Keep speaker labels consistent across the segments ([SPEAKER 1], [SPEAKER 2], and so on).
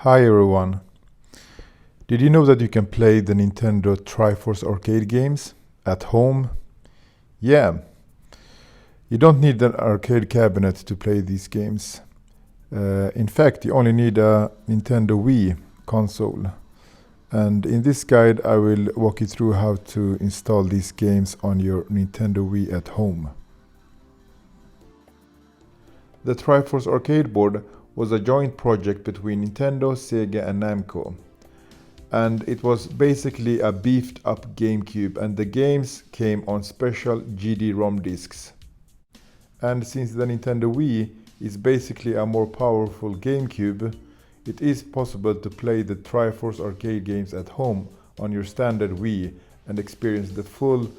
[SPEAKER 1] Hi everyone. Did you know that you can play the Nintendo Triforce arcade games at home? Yeah, you don't need an arcade cabinet to play these games. In fact, you only need a Nintendo Wii console. And in this guide, I will walk you through how to install these games on your Nintendo Wii at home. The Triforce arcade board was a joint project between Nintendo, Sega and Namco. And it was basically a beefed up GameCube, and the games came on special GD-ROM discs. And since the Nintendo Wii is basically a more powerful GameCube, it is possible to play the Triforce arcade games at home on your standard Wii and experience the full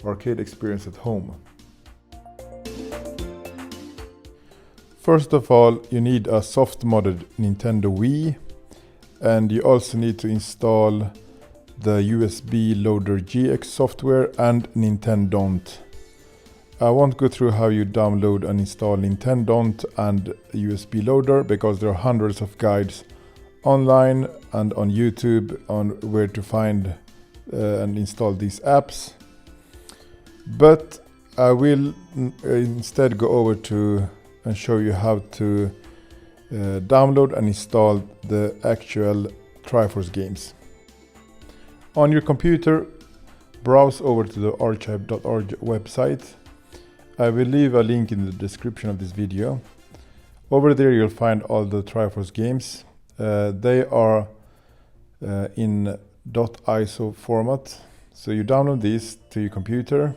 [SPEAKER 1] arcade experience at home. First of all, you need a soft-modded Nintendo Wii, and you also need to install the USB Loader GX software and Nintendont. I won't go through how you download and install Nintendont and USB Loader because there are hundreds of guides online and on YouTube on where to find and install these apps. But I will instead go over to and show you how to download and install the actual Triforce games. On your computer, browse over to the archive.org website. I will leave a link in the description of this video. Over there you'll find all the Triforce games. They are in .iso format. So you download these to your computer.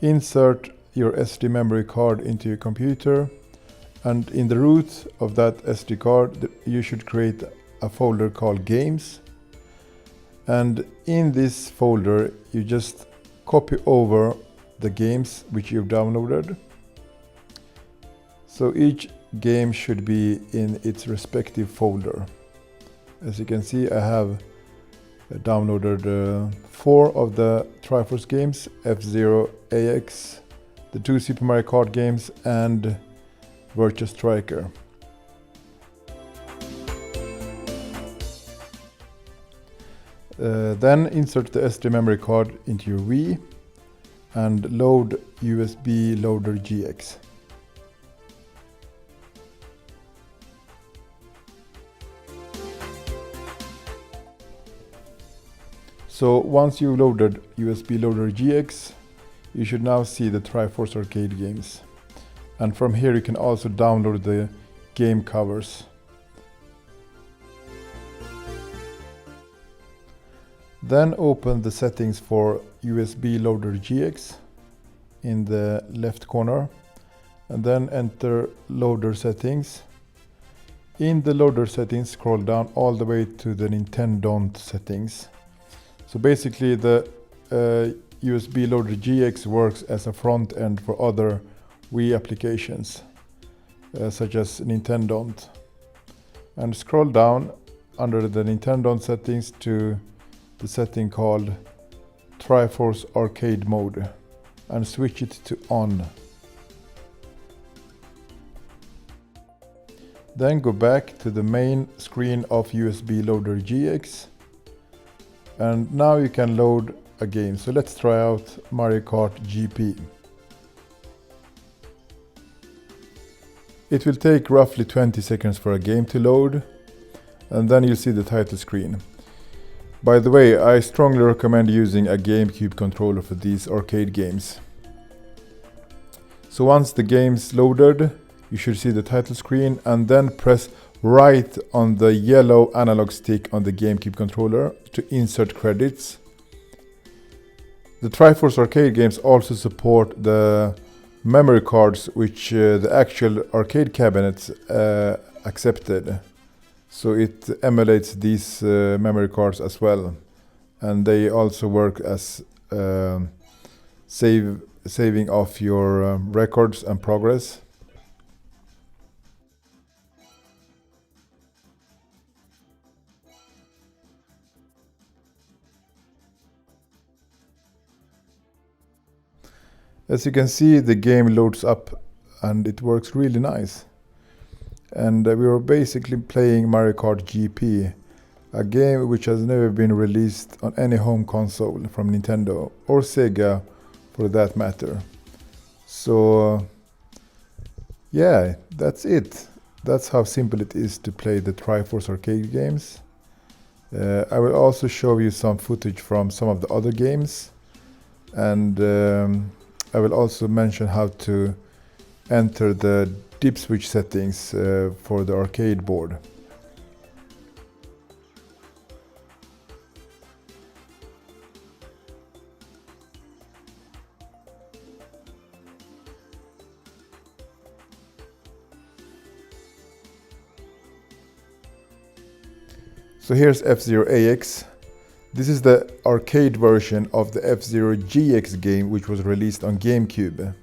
[SPEAKER 1] Insert your SD memory card into your computer. And in the root of that SD card, you should create a folder called Games. And in this folder, you just copy over the games which you've downloaded. So each game should be in its respective folder. As you can see, I have downloaded 4 of the Triforce games, FZero AX, the 2 Super Mario Kart games, and Virtua Striker. Then insert the SD memory card into your Wii and load USB Loader GX. So once you've loaded USB Loader GX, you should now see the Triforce arcade games. And from here you can also download the game covers. Then open the settings for USB Loader GX in the left corner and then enter Loader Settings. In the Loader Settings, scroll down all the way to the Nintendont settings. So basically the USB Loader GX works as a front end for other Wii applications such as Nintendont. And scroll down under the Nintendont settings to the setting called Triforce Arcade Mode and switch it to on. Then go back to the main screen of USB Loader GX, and now you can load a game. So let's try out Mario Kart GP. It will take roughly 20 seconds for a game to load, and then you'll see the title screen. By the way, I strongly recommend using a GameCube controller for these arcade games. So once the game's loaded, you should see the title screen and then press right on the yellow analog stick on the GameCube controller to insert credits. The Triforce arcade games also support the memory cards which the actual arcade cabinets accepted. So it emulates these memory cards as well, and they also work as saving of your records and progress. As you can see, the game loads up and it works really nice. and we were basically playing Mario Kart GP, a game which has never been released on any home console from Nintendo or Sega for that matter. So yeah, that's it. That's how simple it is to play the Triforce arcade games. I will also show you some footage from some of the other games, and I will also mention how to enter the dip switch settings for the arcade board. So here's FZero AX. This is the arcade version of the FZero GX game, which was released on GameCube.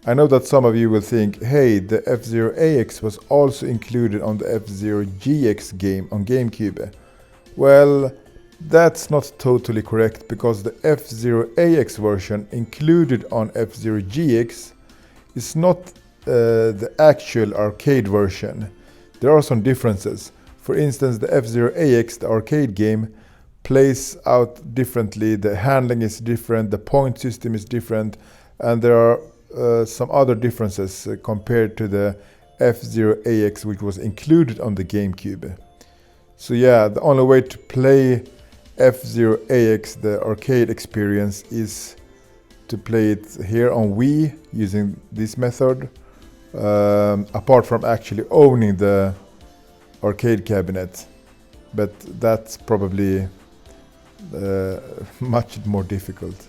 [SPEAKER 1] I know that some of you will think, hey, the FZero AX was also included on the FZero GX game on GameCube. Well, that's not totally correct, because the FZero AX version included on FZero GX is not the actual arcade version. There are some differences. For instance, the FZero AX, the arcade game, plays out differently, the handling is different, the point system is different, and there are some other differences compared to the FZero AX, which was included on the GameCube. So yeah, the only way to play FZero AX, the arcade experience, is to play it here on Wii using this method, apart from actually owning the arcade cabinet, but that's probably much more difficult.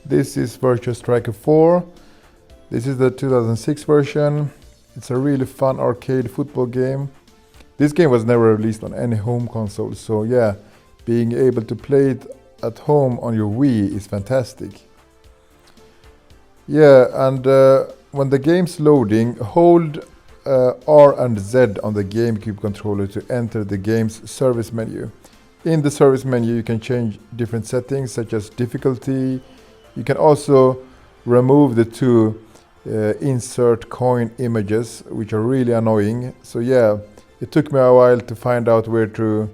[SPEAKER 1] This is Virtua Striker 4. This is the 2006 version. It's a really fun arcade football game. This game was never released on any home console, so yeah, being able to play it at home on your Wii is fantastic. Yeah, and when the game's loading, hold R and Z on the GameCube controller to enter the game's service menu. In the service menu you can change different settings such as difficulty. You can also remove the two insert coin images, which are really annoying. So yeah, it took me a while to find out where to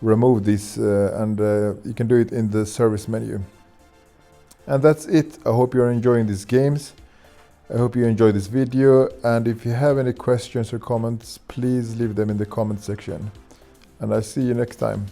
[SPEAKER 1] remove this, and you can do it in the service menu. And that's it. I hope you're enjoying these games. I hope you enjoyed this video, and if you have any questions or comments, please leave them in the comment section. And I'll see you next time.